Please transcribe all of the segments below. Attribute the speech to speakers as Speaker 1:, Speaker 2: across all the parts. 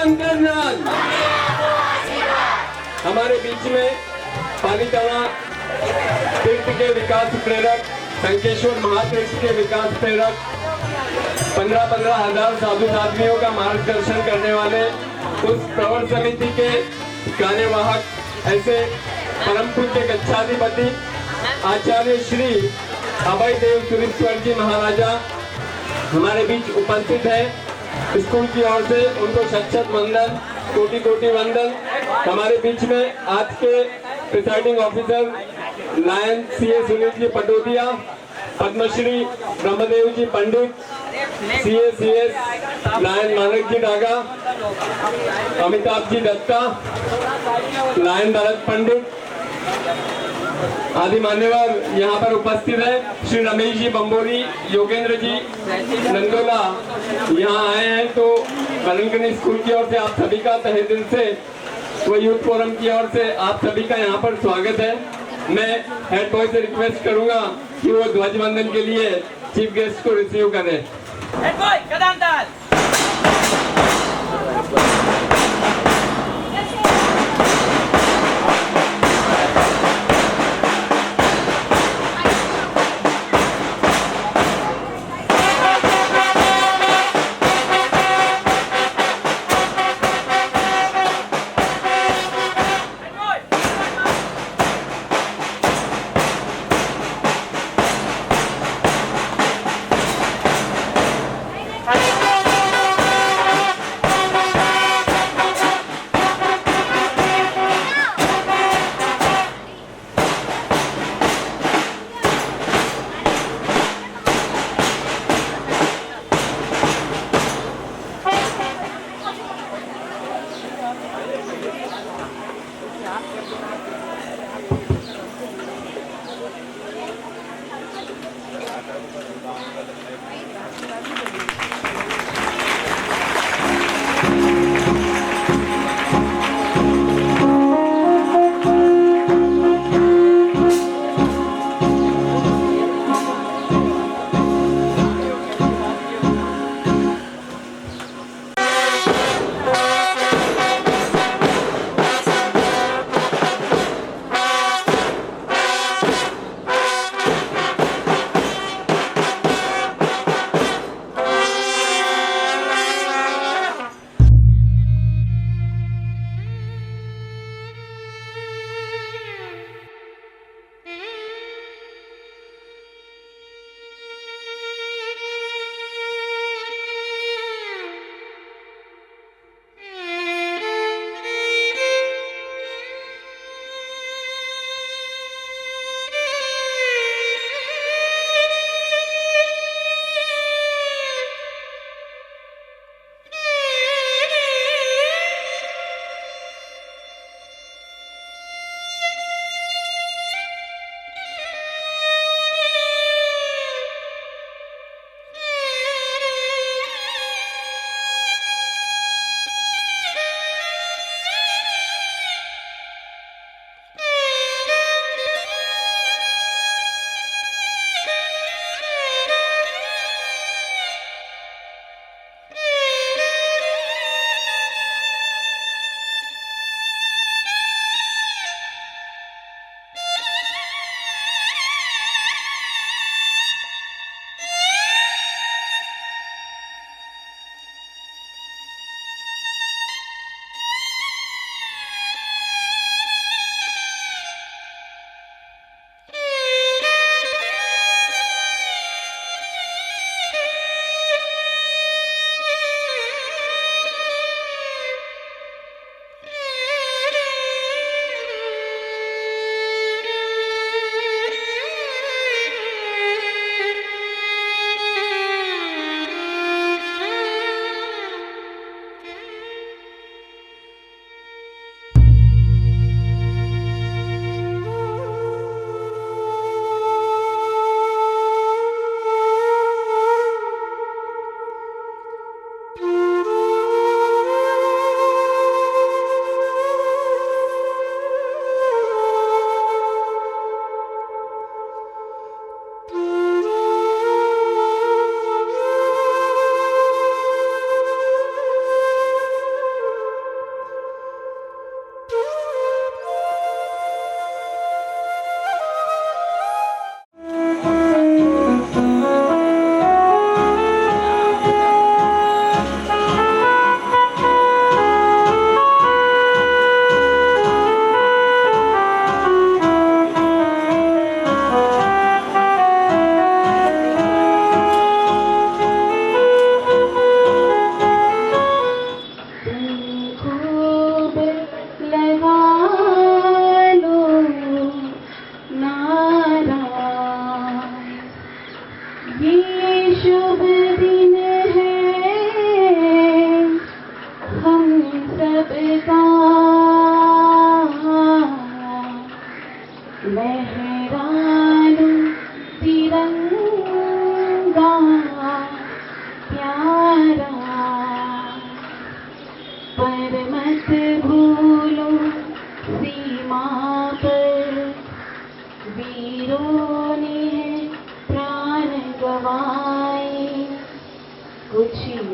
Speaker 1: अंकरनाथ। हमारे बीच में पालीताना तीर्थ के विकास प्रेरक, शंखेश्वर महातीर्थ के विकास प्रेरक, 15-15 हजार साधु साध्वियों का मार्गदर्शन करने वाले उस प्रवर समिति के कार्यवाहक ऐसे परम पूज्य गच्छाधिपति आचार्य श्री अभय देव सुरेश्वर जी महाराजा हमारे बीच उपस्थित है। स्कूल की ओर से उनको शत-शत वंदन, कोटि कोटि वंदन। हमारे बीच में आज के presiding officer lion CA Sunil ji Patodia, Padmashri Brahmadev ji Pandit, CA CS lion Manak ji Daga, Amitabh ji Datta, lion Bharat Pandit आदि मान्यवर यहाँ पर उपस्थित है। श्री रमेश जी बम्बोरी, योगेंद्र जी नंदोला यहाँ आए हैं। तो कलिंगनी स्कूल की ओर से आप सभी का तहे दिल से, वो यूथ फोरम की ओर से आप सभी का यहाँ पर स्वागत है। मैं हेड बॉय से रिक्वेस्ट करूंगा कि वो ध्वज वंदन के लिए चीफ गेस्ट को रिसीव करें।
Speaker 2: हेड बॉय कदम डाल।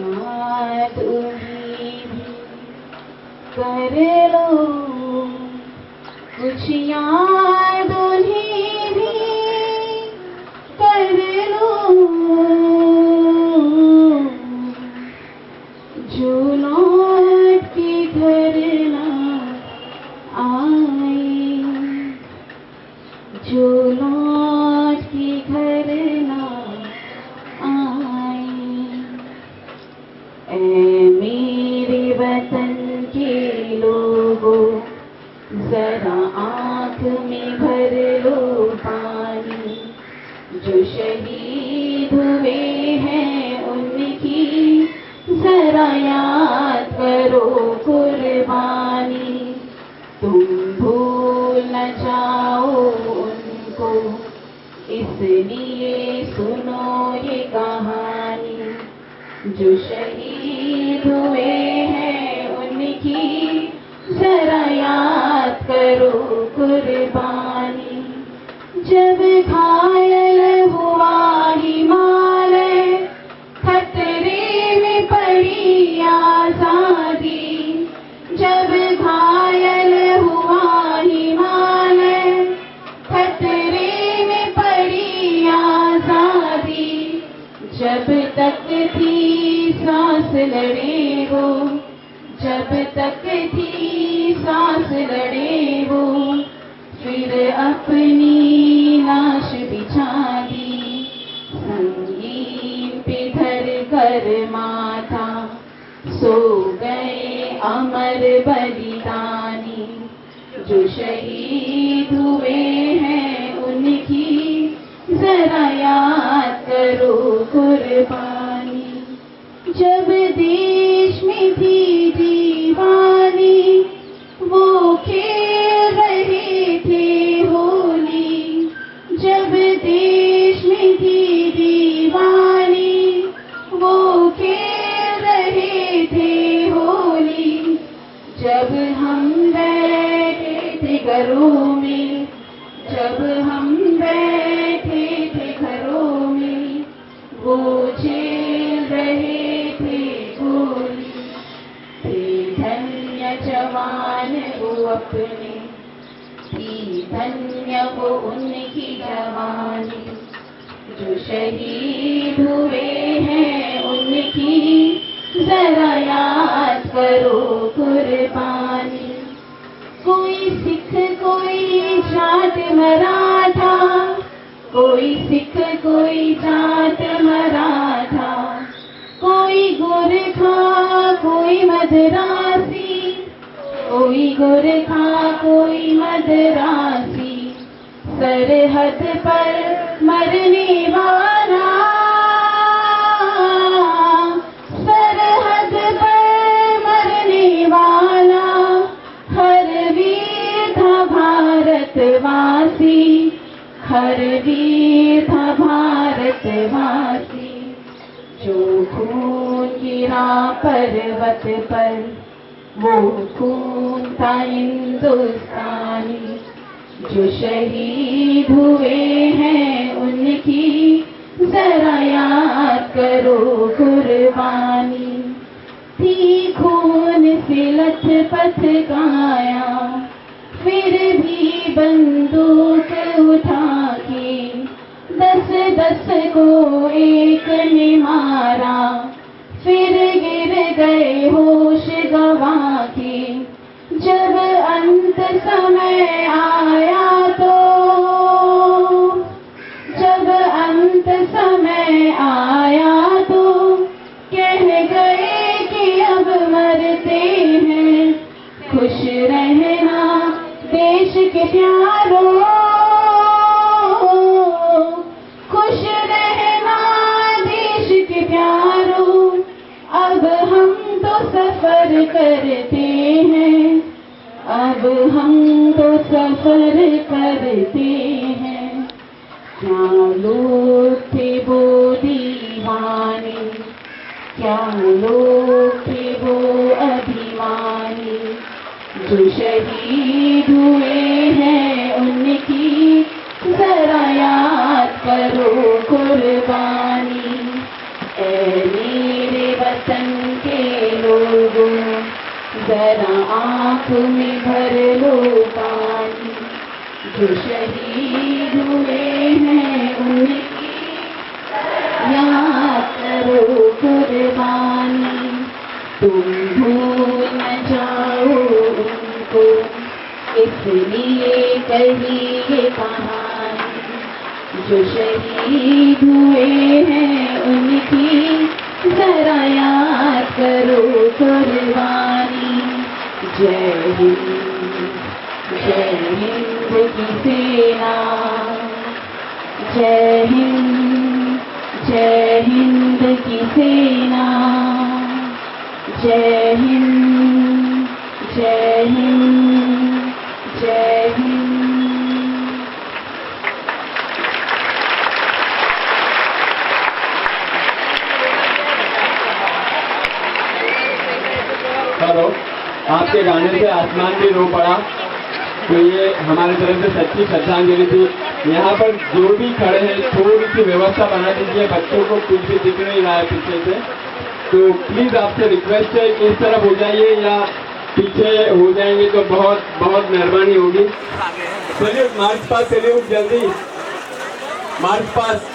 Speaker 3: याद उन्हीं भी कर लो, कुछ याद उन्हीं भी कर लो, जो लौट के घर ना आए, जो लौट के घर ना आए। ऐ मेरे वतन के लोगों, जरा आँख में भर लो पानी, जो शहीद हुए हैं उनकी जरा याद करो कुर्बानी। तुम भूल न जाओ उनको, इसलिए सुनो ये कहानी, जो शहीद हुए हैं उनकी जरा याद करो कुर्बानी। जब घायल हुआ हिमालय, खतरे में पड़ी आजादी, जब घायल हुआ हिमालय, खतरे में पड़ी आजादी, जब तक थी सांस लड़े वो, जब तक थी सांस लड़े वो, फिर अपनी लाश बिछा दी, संगीन पे धर कर माथा, सो गए अमर बलिदानी, जो शहीद हुए हैं उनकी जरा याद करो कुर्बानी। जब देश में थी दीवानी, वो खेल रहे थे होली, जब देश में थी दीवानी, वो खेल रहे थे होली, जब हम बैठे थे घरों में, जब हम बैठे थे घरों में, वो झेल रहे थे गोली। थे धन्य जवान वो अपने, थी धन्य वो उनकी जवानी, जो शहीद हुए हैं उनकी जरा याद करो कुर्बानी। कोई सिख कोई जाट मराठा, कोई सिख कोई जाट मराठा, कोई गोरखा कोई मद्रासी, कोई गोरखा कोई मद्रासी, सरहद पर मरने वाला, सरहद पर मरने वाला, हर वीर था भारतवासी, हर वीर था भारतवासी, जो खून गिरा पर्वत पर, वो खून था हिंदुस्तानी, जो शहीद हुए हैं उनकी जरा याद करो कुर्बानी। थी खून से लथपथ काया, फिर भी बंदूक उठा के 10-10 को एक ने मारा, फिर गिर गए होश गवा के, जब अंत समय आया तो, जब अंत समय आया तो, कह गए कि अब मरते हैं, खुश रहना देश के प्यारों, खुश रहना देश के प्यारों, अब हम तो सफर करते हैं, अब हम तो सफर करते हैं। क्या लोग थे वो दीवाने, क्या लोग थे वो अभिमानी, जो शहीद हुए हैं उनकी जरा याद करो कुर्बानी। ऐ मेरे वतन वतन के लोगों, जरा आँख में भर लो पानी। जो शहीद हुए हैं उनकी याद करो कुर्बानी। तुम भूल न जाओ उनको, इसलिए कही ये कहानी। जो शहीद हुए हैं उनकी जरा याद करो कुर्बानी। जय हिंद की सेना, जय हिंद की सेना, जय हिंद, जय हिंद, जय हिंद।
Speaker 1: हेलो, आपके गाने से आसमान भी रो पड़ा, तो ये हमारी तरफ से सच्ची श्रद्धांजलि थी। यहाँ पर जो भी खड़े हैं थोड़ी सी व्यवस्था बना दीजिए, बच्चों को कुछ भी दिख नहीं रहा है पीछे से, तो प्लीज आपसे रिक्वेस्ट है कि इस तरफ हो जाइए या पीछे हो जाएंगे तो बहुत बहुत मेहरबानी होगी। चलिए मार्च पास, चलिए जल्दी मार्च पास।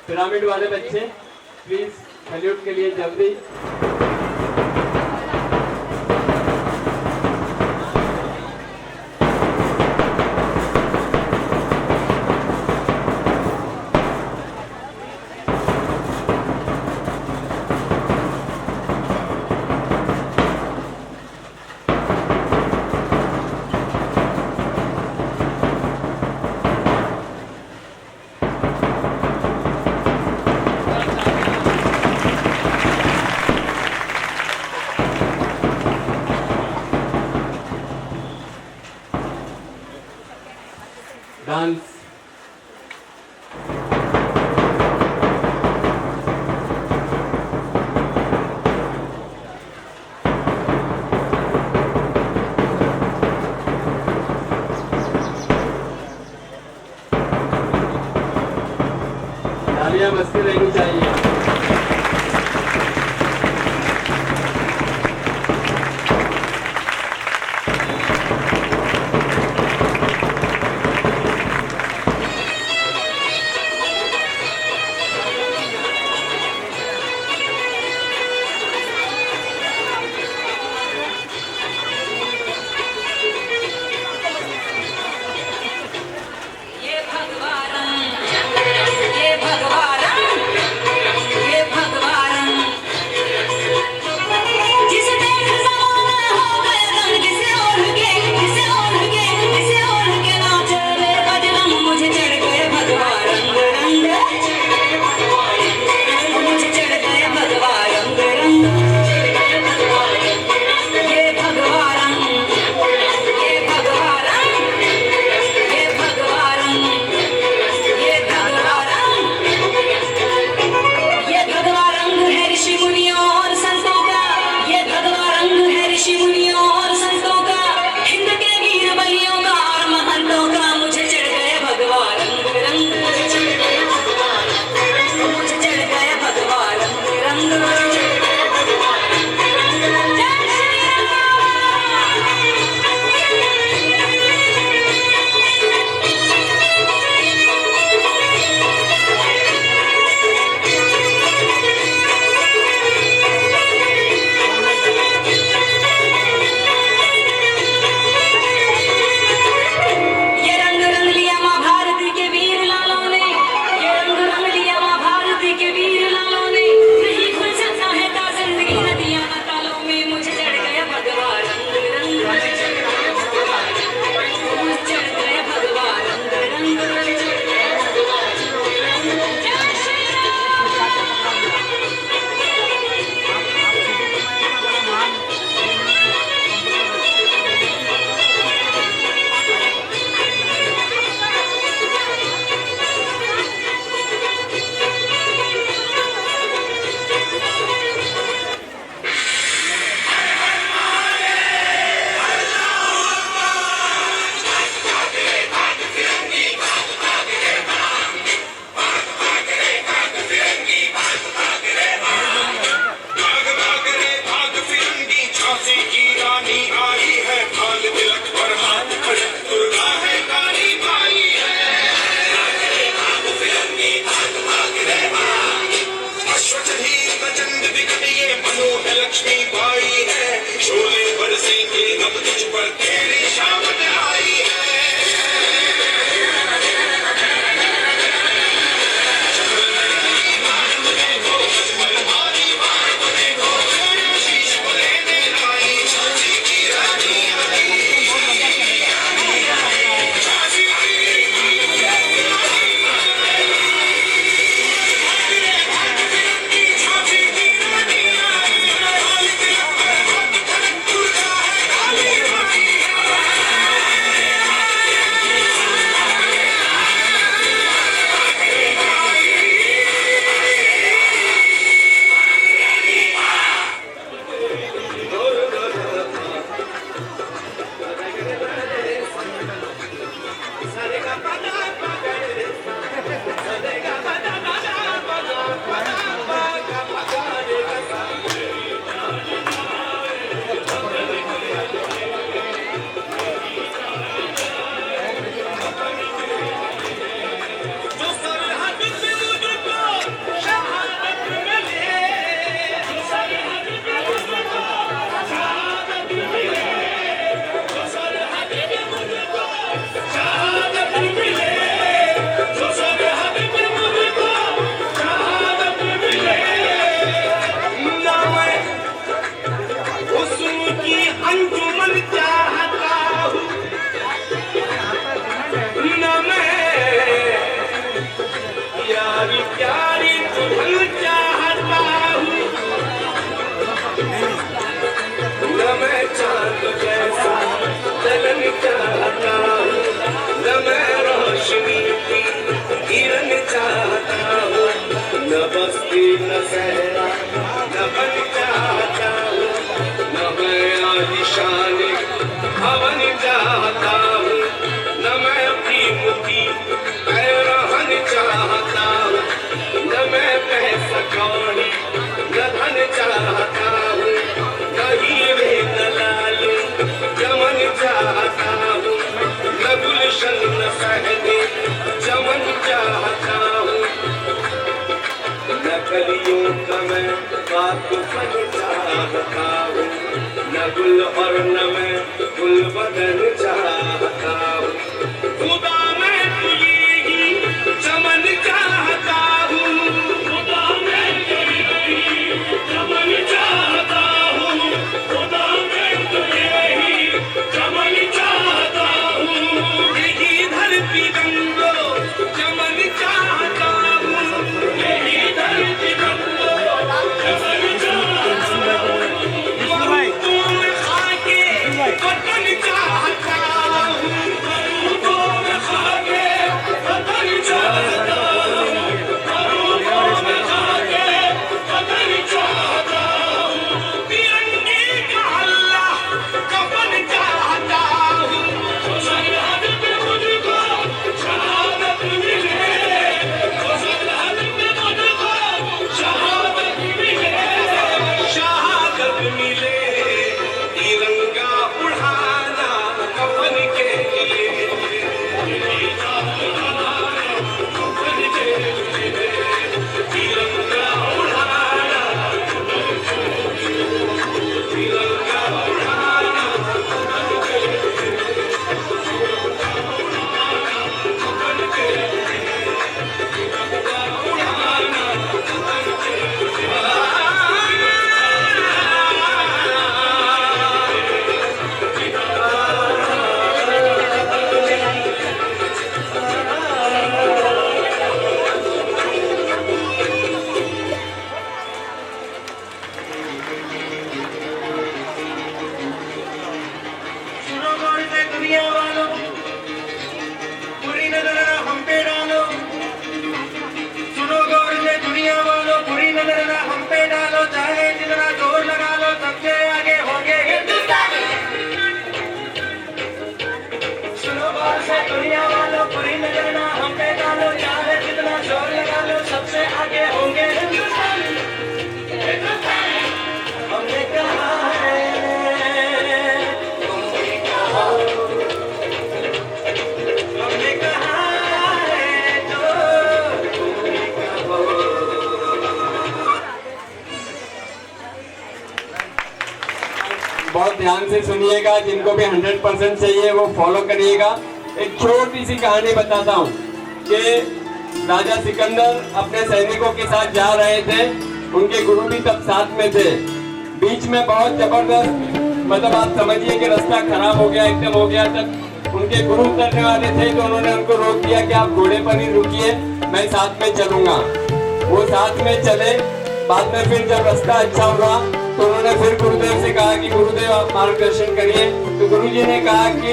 Speaker 1: पिरामिड वाले बच्चे प्लीज सैल्यूट के लिए जल्दी। डांस तालियां बजती रहनी चाहिए। ध्यान से सुनिएगा, जिनको भी 100% चाहिए वो फॉलो करिएगा। एक छोटी सी कहानी बताता हूँ कि राजा सिकंदर अपने सैनिकों के साथ जा रहे थे, उनके गुरु भी तब साथ में थे। बीच में बहुत जबरदस्त, मतलब आप समझिए कि रास्ता खराब हो गया, एकदम हो गया। तब उनके गुरु उतरने वाले थे तो उन्होंने उनको रोक दिया कि आप घोड़े पर ही रुकिए, मैं साथ में चलूंगा। वो साथ में चले। बाद में फिर जब रास्ता अच्छा हुआ तो उन्होंने फिर गुरुदेव से कहा कि गुरुदेव आप मार्गदर्शन करिए। तो गुरुजी ने कहा कि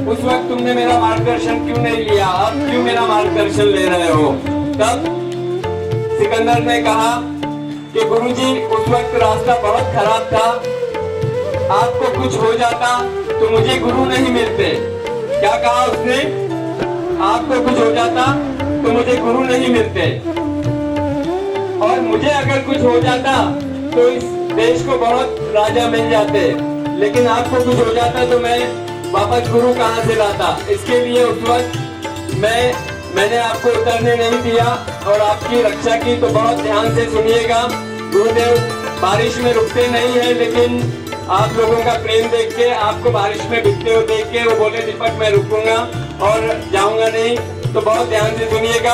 Speaker 1: उस वक्त तुमने मेरा मार्गदर्शन क्यों नहीं लिया, अब क्यों मेरा मार्गदर्शन ले रहे हो? तब सिकंदर ने कहा कि गुरुजी उस वक्त रास्ता बहुत खराब था, आपको कुछ हो जाता तो मुझे गुरु नहीं मिलते। क्या कहा उसने? आपको कुछ हो जाता तो मुझे गुरु नहीं मिलते, और मुझे अगर कुछ हो जाता तो इस देश को बहुत राजा मिल जाते, लेकिन आपको कुछ हो जाता तो मैं वापस गुरु कहाँ से लाता? इसके लिए उस वक्त मैंने आपको उतरने नहीं दिया और आपकी रक्षा की। तो बहुत ध्यान से सुनिएगा। गुरुदेव बारिश में रुकते नहीं है, लेकिन आप लोगों का प्रेम देख के, आपको बारिश में भीगते हुए देख के वो बोले दीपक मैं रुकूंगा और जाऊंगा नहीं। तो बहुत ध्यान से सुनिएगा।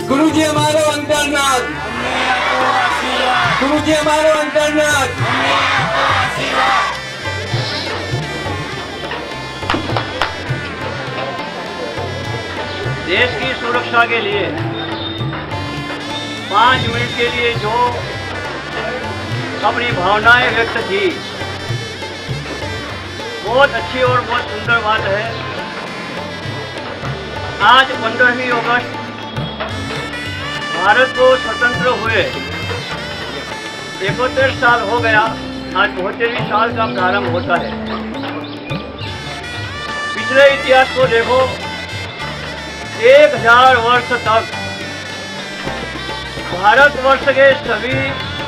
Speaker 1: गुरुजी हमारो अंतर्नाथ, गुरुजी हमारो अंतर्नाथ।
Speaker 4: देश की सुरक्षा के लिए 5 मिनट के लिए जो अपनी भावनाएं व्यक्त की, बहुत अच्छी और बहुत सुंदर बात है। आज 15वीं अगस्त भारत को स्वतंत्र हुए 71 साल हो गया। आज 72वें साल का प्रारंभ होता है। पिछले इतिहास को देखो, 1000 वर्ष तक भारतवर्ष के सभी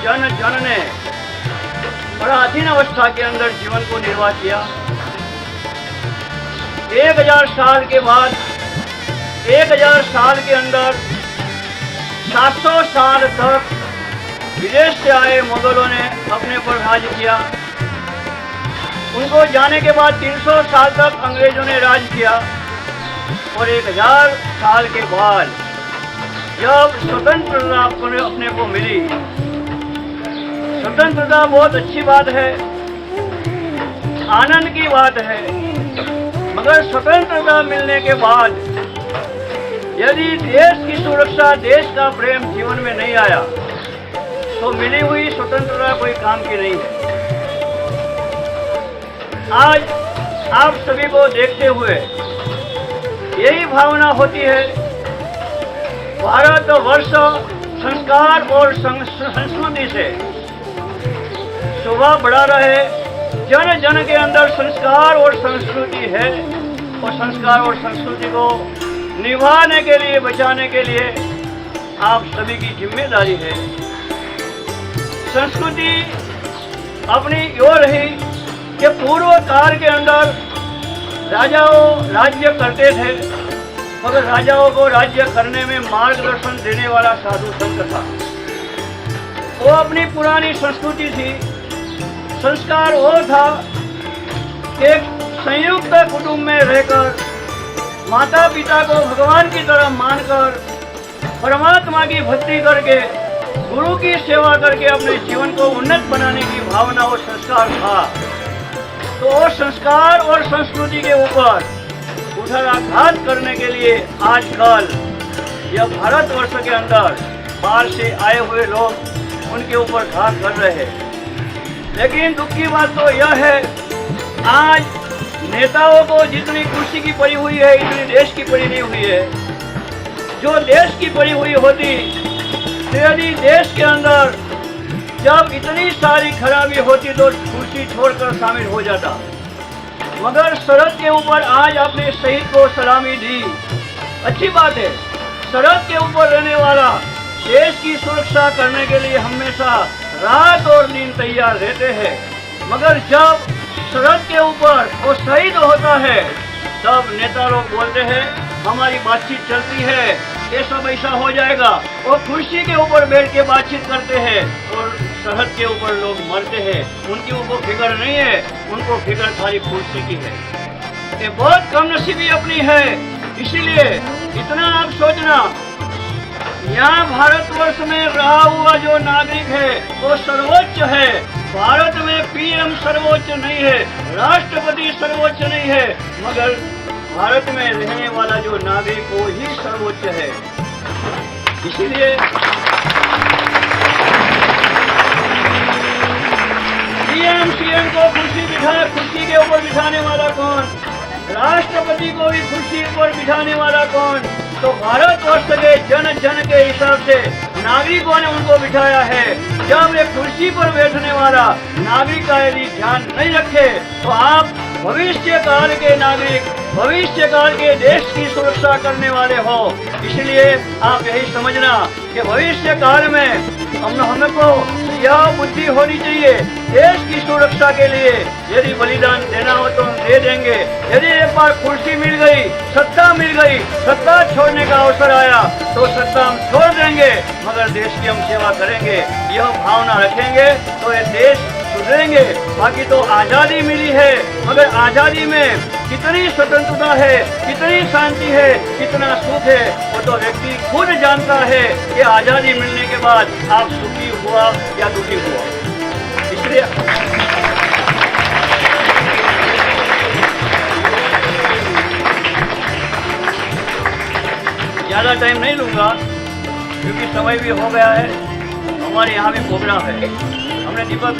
Speaker 4: जन ने पराधीन अवस्था के अंदर जीवन को निर्वाह किया। 1000 साल के बाद 1000 साल के अंदर 700 साल तक विदेश से आए मुगलों ने अपने पर राज किया। उनको जाने के बाद 300 साल तक अंग्रेजों ने राज किया, और 1000 साल के बाद जब स्वतंत्रता अपने को मिली, स्वतंत्रता बहुत अच्छी बात है, आनंद की बात है, मगर स्वतंत्रता मिलने के बाद यदि देश की सुरक्षा, देश का प्रेम जीवन में नहीं आया तो मिली हुई स्वतंत्रता कोई काम की नहीं है। आज आप सभी को देखते हुए यही भावना होती है, भारतवर्ष संस्कार और संस्कृति से शोभा बढ़ा रहे। जन जन के अंदर संस्कार और संस्कृति है, और संस्कार और संस्कृति को निभाने के लिए, बचाने के लिए आप सभी की जिम्मेदारी है। संस्कृति अपनी ओर रही कि पूर्व काल के अंदर राजाओं राज्य करते थे, मगर राजाओं को राज्य करने में मार्गदर्शन देने वाला साधु संत था। वो अपनी पुरानी संस्कृति थी। संस्कार वो था कि संयुक्त कुटुंब में रहकर माता पिता को भगवान की तरह मानकर, परमात्मा की भक्ति करके, गुरु की सेवा करके अपने जीवन को उन्नत बनाने की भावना और संस्कार था। तो वो संस्कार और संस्कृति के ऊपर कुठाराघात करने के लिए आजकल यह भारतवर्ष के अंदर बाहर से आए हुए लोग उनके ऊपर घात कर रहे हैं। लेकिन दुख की बात तो यह है, आज नेताओं को जितनी कुर्सी की पड़ी हुई है, इतनी देश की पड़ी नहीं हुई है। जो देश की पड़ी हुई होती, यदि देश के अंदर जब इतनी सारी खराबी होती तो कुर्सी छोड़कर शामिल हो जाता। मगर सड़क के ऊपर आज आपने शहीद को सलामी दी, अच्छी बात है। सड़क के ऊपर रहने वाला देश की सुरक्षा करने के लिए हमेशा रात और दिन तैयार रहते हैं, मगर जब सड़क के ऊपर वो शहीद होता है तब नेता लोग बोलते हैं हमारी बातचीत चलती है, ये सब ऐसा हो जाएगा। वो कुर्सी के ऊपर बैठ के बातचीत करते हैं और सरहद के ऊपर लोग मरते हैं। उनकी उनको फिक्र नहीं है, उनको फिक्र खाली कुर्सी की है। ये बहुत कम नसीबी अपनी है। इसीलिए इतना आप सोचना, यहाँ भारतवर्ष में रहा हुआ जो नागरिक है वो सर्वोच्च है। भारत में पीएम सर्वोच्च नहीं है, राष्ट्रपति सर्वोच्च नहीं है, मगर भारत में रहने वाला जो नागरिक वो ही सर्वोच्च है। इसीलिए पीएम सीएम को कुर्सी के ऊपर बिठाने वाला कौन? राष्ट्रपति को भी कुर्सी पर बिठाने वाला कौन? तो भारतवर्ष के जन जन के हिसाब से नागरिकों ने उनको बिठाया है। जब एक कुर्सी पर बैठने वाला नागरिक का यदि ध्यान नहीं रखे तो आप भविष्य काल के नागरिक, भविष्य काल के देश की सुरक्षा करने वाले हो। इसलिए आप यही समझना कि भविष्य काल में हमको यह बुद्धि होनी चाहिए, देश की सुरक्षा के लिए यदि बलिदान देना हो तो हम दे देंगे। यदि एक बार कुर्सी मिल गई, सत्ता मिल गई, सत्ता छोड़ने का अवसर आया तो सत्ता हम छोड़ देंगे, मगर देश की हम सेवा करेंगे। यह भावना रखेंगे तो ये देश सुधरेंगे। बाकी तो आजादी मिली है, मगर आजादी में कितनी स्वतंत्रता है, कितनी शांति है, कितना सुख है, वो तो व्यक्ति खुद जानता है कि आजादी मिलने के बाद आप सुखी हुआ या दुखी हुआ। इसलिए ज्यादा टाइम नहीं लूंगा क्योंकि समय भी हो गया है। हमारे यहाँ भी प्रोग्राम है। हमने दीपक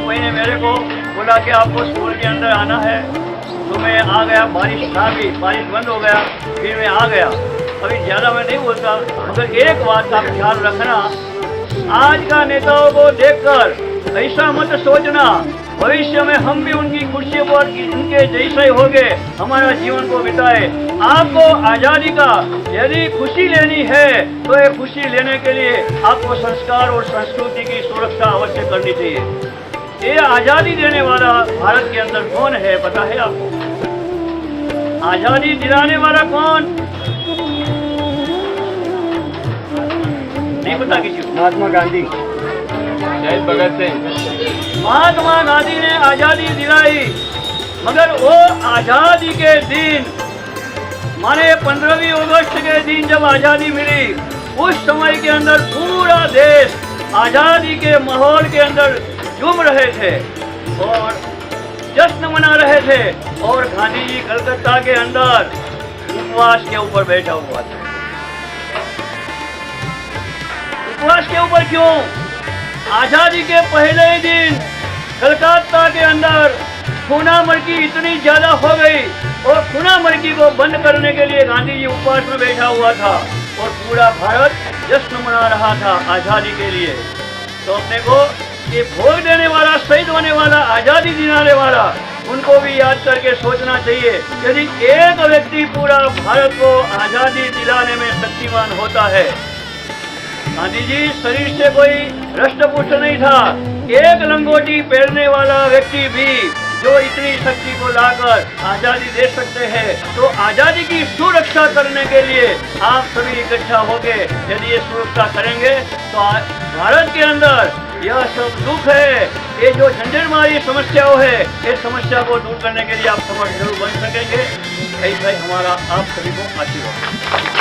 Speaker 4: भाई ने मेरे को बोला कि आपको स्कूल के अंदर आना है, तो मैं आ गया। बारिश था भी, बारिश बंद हो गया, फिर मैं आ गया। अभी ज़्यादा मैं नहीं बोलता, मगर एक बात का ख्याल रखना, आज का नेताओं को देखकर ऐसा मत सोचना भविष्य में हम भी उनकी कुर्सी पर उनके जैसे ही होंगे, हमारा जीवन को बिताए। आपको आज़ादी का यदि खुशी लेनी है तो ये खुशी लेने के लिए आपको संस्कार और संस्कृति की सुरक्षा अवश्य करनी चाहिए। ये आज़ादी देने वाला भारत के अंदर कौन है पता है आपको? आज़ादी दिलाने वाला कौन? नहीं पता किसी को?
Speaker 1: महात्मा गांधी, शहीद भगत सिंह।
Speaker 4: महात्मा गांधी ने आज़ादी दिलाई, मगर वो आज़ादी के दिन माने 15वीं अगस्त के दिन जब आज़ादी मिली, उस समय के अंदर पूरा देश आज़ादी के माहौल के अंदर झूम रहे थे और जश्न मना रहे थे। और गांधी जी कलकत्ता के अंदर उपवास के ऊपर बैठा हुआ था। उपवास के ऊपर क्यों? आज़ादी के पहले ही दिन कलकत्ता के अंदर खूनामर्गी इतनी ज्यादा हो गई और खूनामर्गी को बंद करने के लिए गांधी जी उपवास में बैठा हुआ था और पूरा भारत जश्न मना रहा था आज़ादी के लिए। तो अपने को ये भोग देने वाला, शहीद होने वाला, आज़ादी दिलाने वाला, उनको भी याद करके सोचना चाहिए। यदि एक व्यक्ति पूरा भारत को आज़ादी दिलाने में शक्तिमान होता है, गांधी जी शरीर से कोई हृष्ट-पुष्ट नहीं था, एक लंगोटी पहनने वाला व्यक्ति भी जो इतनी शक्ति को लाकर आज़ादी दे सकते हैं, तो आज़ादी की सुरक्षा करने के लिए आप सभी इकट्ठा होके यदि ये सुरक्षा करेंगे तो भारत के अंदर यह सब दुख है, ये जो झंझटमारी समस्याओं है, इस समस्या को दूर करने के लिए आप समर्थ जरूर बन सकेंगे। ऐसा ही हमारा आप सभी को आशीर्वाद।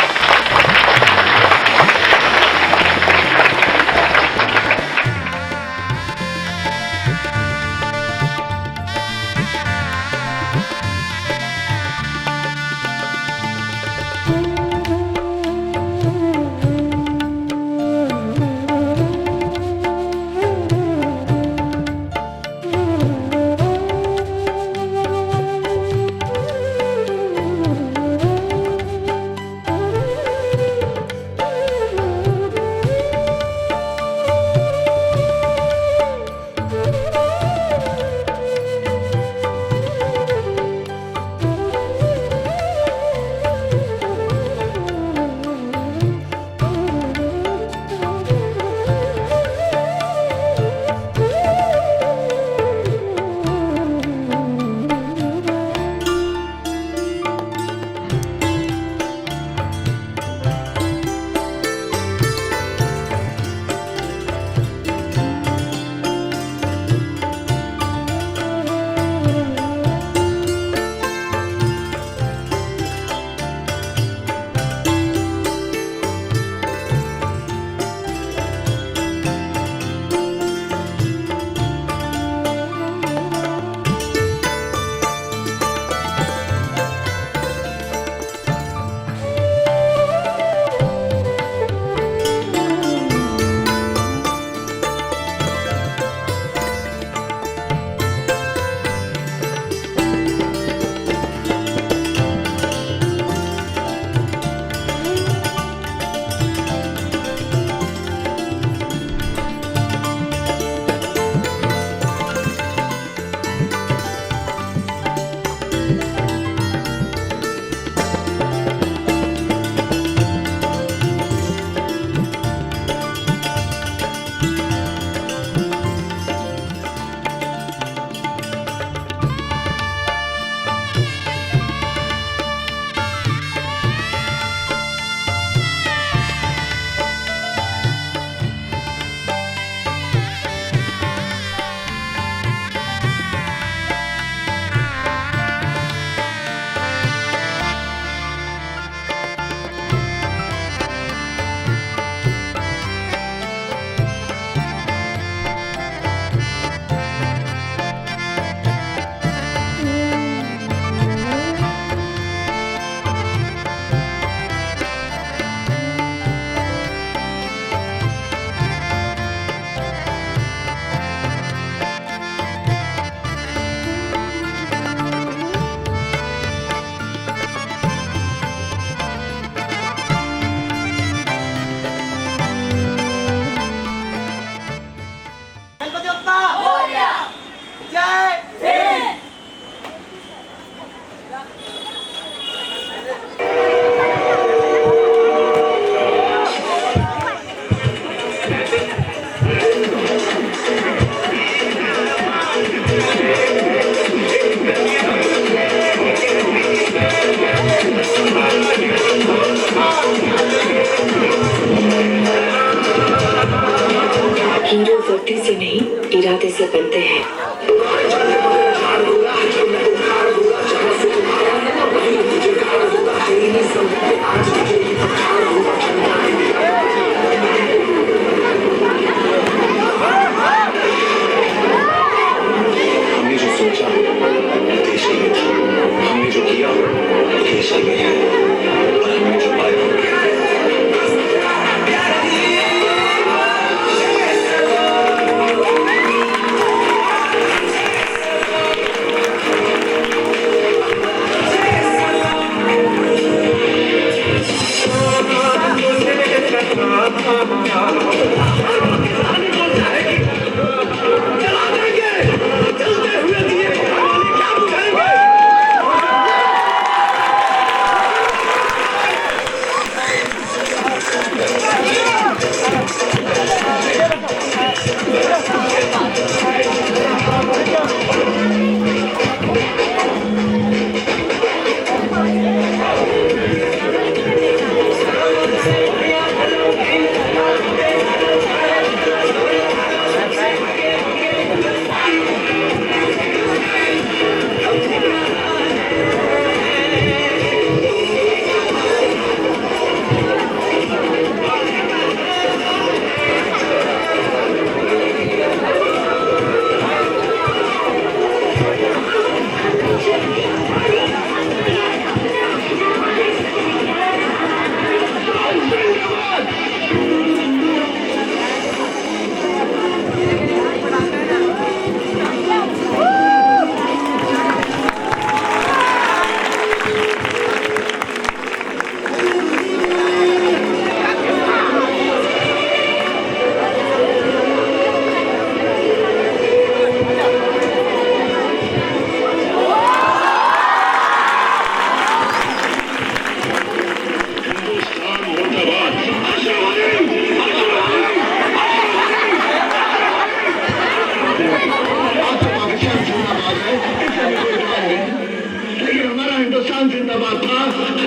Speaker 5: हिंदुस्तान जिंदाबाद था,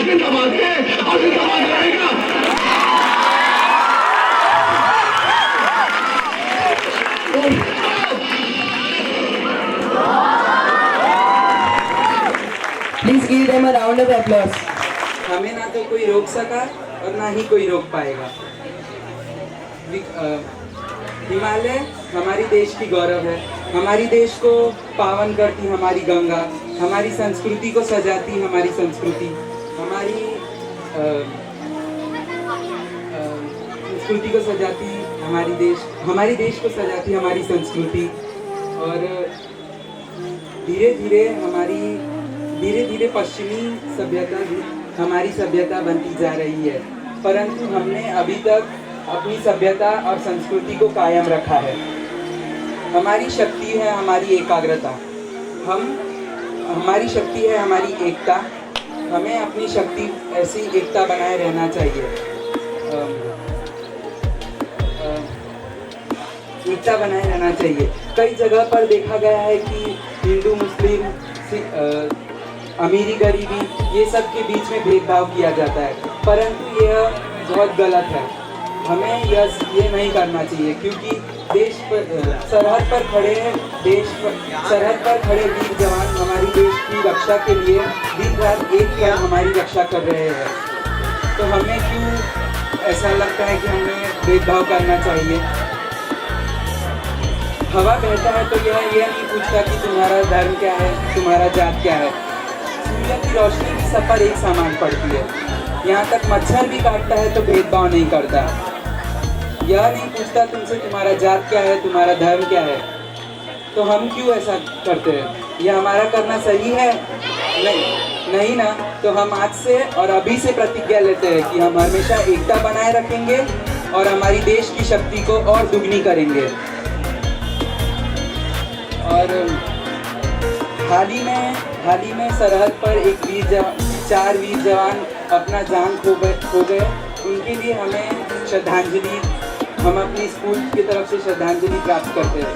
Speaker 5: जिंदाबाद है और जिंदाबाद रहेगा।
Speaker 6: Please give them a round of applause.
Speaker 7: हमें ना तो कोई रोक सका और ना ही कोई रोक पाएगा। हिमालय हमारी देश की गौरव है, हमारी देश को पावन करती हमारी गंगा, हमारी संस्कृति को सजाती हमारी संस्कृति, हमारी संस्कृति को सजाती हमारी देश को सजाती हमारी संस्कृति। और धीरे धीरे पश्चिमी सभ्यता भी हमारी सभ्यता बनती जा रही है, परंतु हमने अभी तक अपनी सभ्यता और संस्कृति को कायम रखा है। हमारी शक्ति है हमारी एकाग्रता, हमारी शक्ति है हमारी एकता। हमें अपनी शक्ति ऐसी एकता बनाए रहना चाहिए। एकता बनाए रहना चाहिए। कई जगह पर देखा गया है कि हिंदू मुस्लिम अमीरी गरीबी ये सब के बीच में भेदभाव किया जाता है, परंतु यह बहुत गलत है। हमें ये नहीं करना चाहिए, क्योंकि सरहद पर खड़े वीर जवान हमारी देश की रक्षा के लिए दिन रात एक कर हमारी रक्षा कर रहे हैं। तो हमें क्यों ऐसा लगता है कि हमें भेदभाव करना चाहिए? हवा बहता है तो यह नहीं पूछता कि तुम्हारा धर्म क्या है, तुम्हारा जात क्या है। सूर्य की रोशनी भी सब पर एक समान पड़ती है। यहाँ तक मच्छर भी काटता है तो भेदभाव नहीं करता। यह नहीं पूछता तुमसे तुम्हारा जात क्या है, तुम्हारा धर्म क्या है। तो हम क्यों ऐसा करते हैं? यह हमारा करना सही है? नहीं ना। तो हम आज से और अभी से प्रतिज्ञा लेते हैं कि हम हमेशा एकता बनाए रखेंगे और हमारी देश की शक्ति को और दुगनी करेंगे। और हाल ही में सरहद पर चार वीर जवान अपना जान खो गए। उनके लिए हम अपनी स्कूल की तरफ से श्रद्धांजलि प्राप्त करते हैं।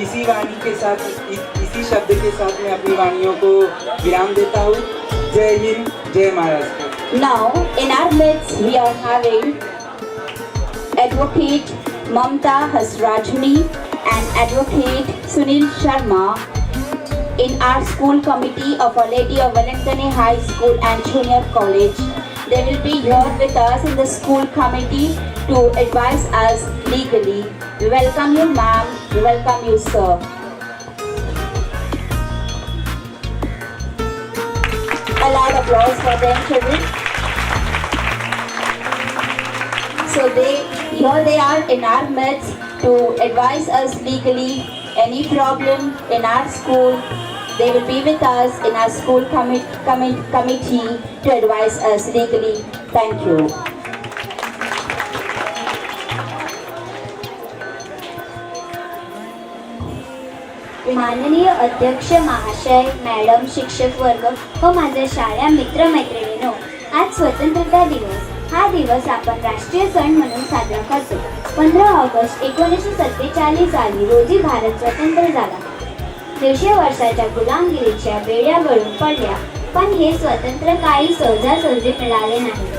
Speaker 7: इसी शब्द के साथ मैं अपनी वाणियों को विराम देता हूँ। जय हिंद, जय Maharashtra.
Speaker 3: Now, in our midst, we are having Advocate Mamta Hasrajani and Advocate Sunil Sharma in our school committee of Our Lady of Valentine High School and Junior College. They will be here with us in the school committee to advise us legally. We welcome you, ma'am. We welcome you, sir. A a loud applause for them, children. So here they are in our midst to advise us legally any problem in our school. They will be with us in our school committee to advise us legally. Thank you.
Speaker 8: माननीय अध्यक्ष महाशय, madam, शिक्षक वर्ग व माझ्या शाळा मित्रमैत्रिणींनो, आज स्वतंत्रता दिवस. हा दिवस आपण राष्ट्रीय सण म्हणून साजरा करतो. 15 ऑगस्ट 1947 साली रोजी भारत स्वतंत्र झाला. 150 वर्षाच्या गुलामगिरीच्या बेड्या गळून पडल्या, पण हे स्वातंत्र्य काही सहजासहजी मिळाले नाही.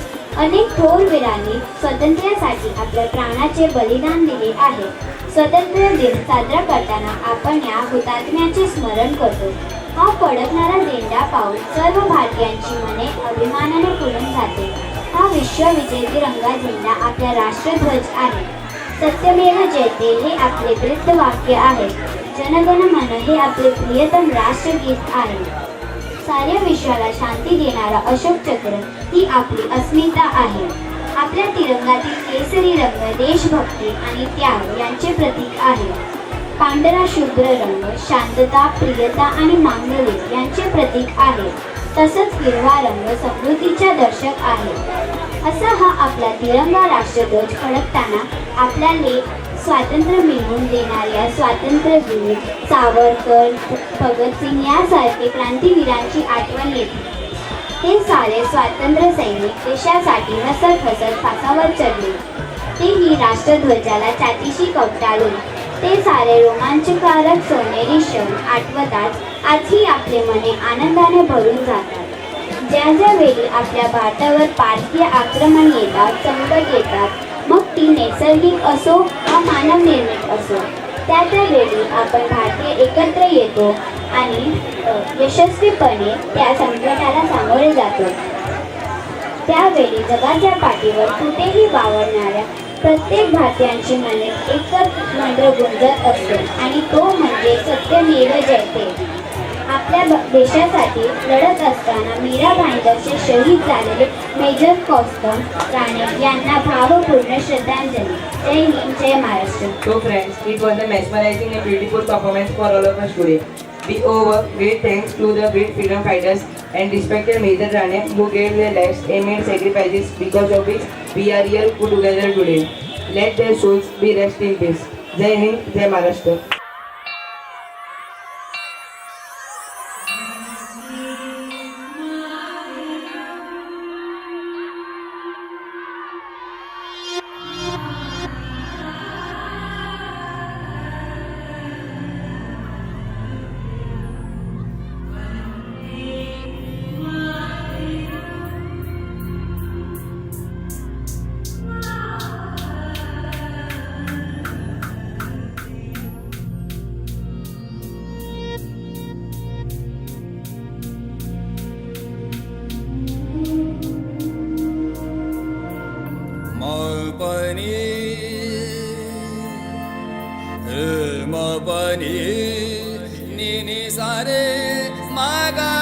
Speaker 8: अनेक थोर वीरांनी स्वातंत्र्यासाठी आपल्या प्राणाचे बलिदान दिले आहे. स्वातंत्र्य दिन साजरा करताना आपण या हुतात्म्याचे स्मरण करतो. हा फडकणारा झेंडा पाहून सर्व भारतीयांची मने अभिमानाने फुलून जाते. हा विश्वविजेती रंगा झेंडा आपला राष्ट्रध्वज आहे. सत्यमेव जयते हे आपले ब्रीदवाक्य आहे. जनगण मन हे आपले प्रियतम राष्ट्रगीत आहे. साऱ्या विश्वाला शांती देणारा अशोक चक्र ही आपली अस्मिता आहे. आपल्या तिरंगातील केसरी रंग देशभक्ती आणि त्याग यांचे प्रतीक आहे. पांढरा शुभ्र रंग शांतता, प्रियता आणि मांगल्य यांचे प्रतीक आहे. तसंच हिरवा रंग समृद्धीचा दर्शक आहे. असा हा आपला तिरंगा राष्ट्रध्वज फडकताना आपल्याला स्वातंत्र्य मिळवून देणाऱ्या स्वातंत्र्यवीर सावरकर, भगतसिंग यासारखे क्रांतिवीरांची आठवण येते. हे सारे स्वातंत्र्य सैनिक देशासाठी हसत हसत फासावर चढले. तेही राष्ट्रध्वजाला छातीशी कवटाळून. ते सारे रोमांचकारक सोनेरी क्षण आठवतात आजही आपले मने आनंदाने भरून जातात. ज्या ज्या वेळी आपल्या भारतावर परकीय आक्रमण येतात, संकट येतात, मग ती नैसर्गिक असो वा मानवनिर्मित असो, त्या त्या वेळी आपण भारतीय एकत्र येतो आणि यशस्वीपणे त्या संकटाला सामोरे जातो. त्यावेळी जगाच्या पाठीवर कुठेही वावरणाऱ्या प्रत्येक भारतीयांची मने एकच मंत्र गुंजत असते आणि तो म्हणजे सत्यमेव जयते. आपल्या देशासाठी लढत असताना मीराबाईंचे शहीद झालेले मेजर कौस्तम राणे यांना भावपूर्ण श्रद्धांजली. जय हिंद, जय Maharashtra.
Speaker 6: So friends, it was a mesmerizing and beautiful performance for all of us today. We owe great thanks to the great freedom fighters and respected Major Rane who gave their lives and made sacrifices because of which we are here together today. Let their souls be rest in peace. Jai Hind, Jai Maharashtra.
Speaker 9: मपनी नि नि सारे मागा